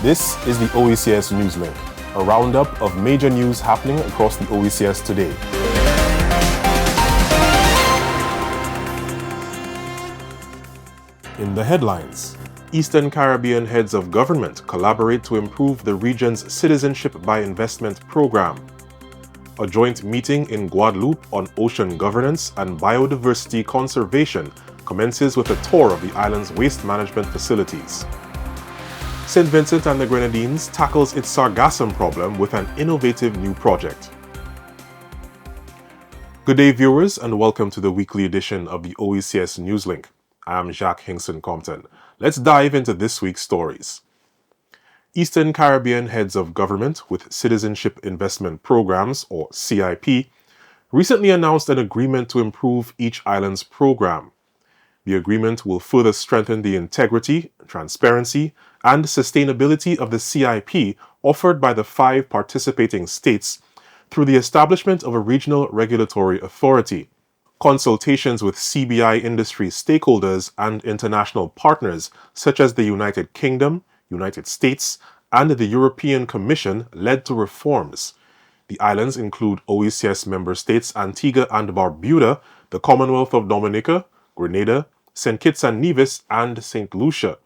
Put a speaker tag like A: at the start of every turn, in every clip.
A: This is the Oecs Newslink, a roundup of major news happening across the Oecs today. In the headlines, Eastern Caribbean heads of government collaborate to improve the region's Citizenship By Investment Programme. A joint meeting in Guadeloupe on ocean governance and biodiversity conservation commences with a tour of the island's waste management facilities. St. Vincent and the Grenadines tackles its Sargassum problem with an innovative new project. Good day, viewers, and welcome to the weekly edition of the Oecs Newslink. I am Jacques Hinkson Compton. Let's dive into this week's stories. Eastern Caribbean heads of government with Citizenship Investment Programs, or CIP, recently announced an agreement to improve each island's program. The agreement will further strengthen the integrity, transparency, and sustainability of the CIP offered by the 5 participating states through the establishment of a regional regulatory authority. Consultations with CBI industry stakeholders and international partners such as the United Kingdom, United States, and the European Commission led to reforms. The islands include Oecs member states Antigua and Barbuda, the Commonwealth of Dominica, Grenada, St. Kitts and Nevis, and St. Lucia.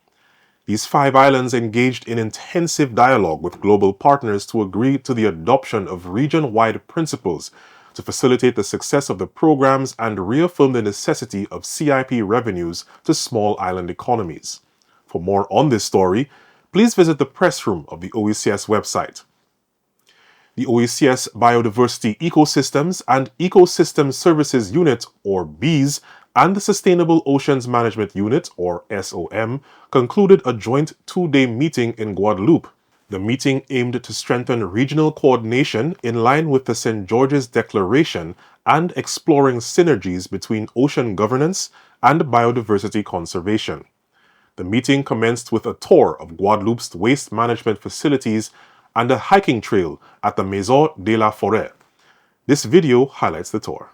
A: These 5 islands engaged in intensive dialogue with global partners to agree to the adoption of region-wide principles to facilitate the success of the programs and reaffirm the necessity of CIP revenues to small island economies. For more on this story, please visit the press room of the Oecs website. The Oecs Biodiversity Ecosystems and Ecosystem Services Unit, or BEES, and the Sustainable Oceans Management Unit, or SOM, concluded a joint 2-day meeting in Guadeloupe. The meeting aimed to strengthen regional coordination in line with the St. George's Declaration and exploring synergies between ocean governance and biodiversity conservation. The meeting commenced with a tour of Guadeloupe's waste management facilities and a hiking trail at the Maison de la Forêt. This video highlights the tour.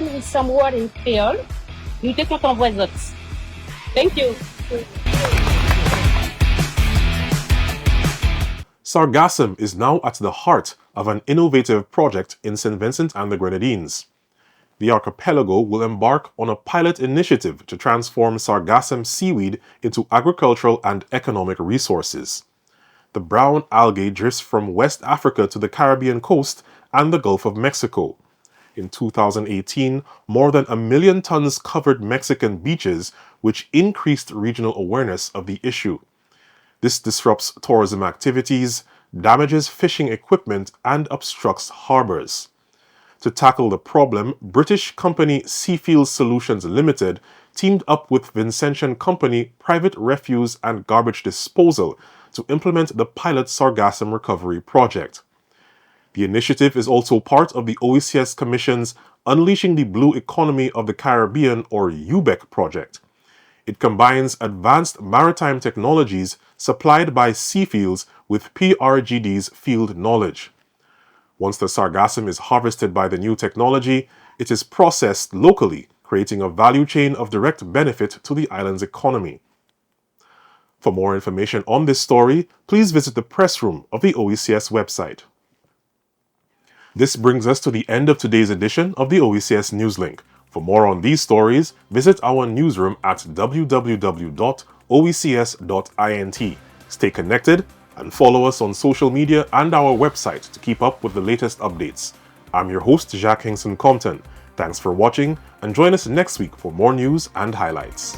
B: With some word in Creole. Nous te comptons voix autres. Thank you.
A: Sargassum is now at the heart of an innovative project in St. Vincent and the Grenadines. The archipelago will embark on a pilot initiative to transform Sargassum seaweed into agricultural and economic resources. The brown algae drifts from West Africa to the Caribbean coast and the Gulf of Mexico. In 2018, more than 1 million tons covered Mexican beaches, which increased regional awareness of the issue. This disrupts tourism activities, damages fishing equipment, and obstructs harbors. To tackle the problem, British company Seafield Solutions Limited teamed up with Vincentian company Private Refuse and Garbage Disposal to implement the pilot Sargassum recovery project. The initiative is also part of the Oecs Commission's Unleashing the Blue Economy of the Caribbean, or UBEC project. It combines advanced maritime technologies supplied by Seafields with PRGD's field knowledge. Once the Sargassum is harvested by the new technology, it is processed locally, creating a value chain of direct benefit to the island's economy. For more information on this story, please visit the press room of the Oecs website. This brings us to the end of today's edition of the Oecs Newslink. For more on these stories, visit our newsroom at www.oecs.int. Stay connected and follow us on social media and our website to keep up with the latest updates. I'm your host, Jacques Hinkson Compton. Thanks for watching, and join us next week for more news and highlights.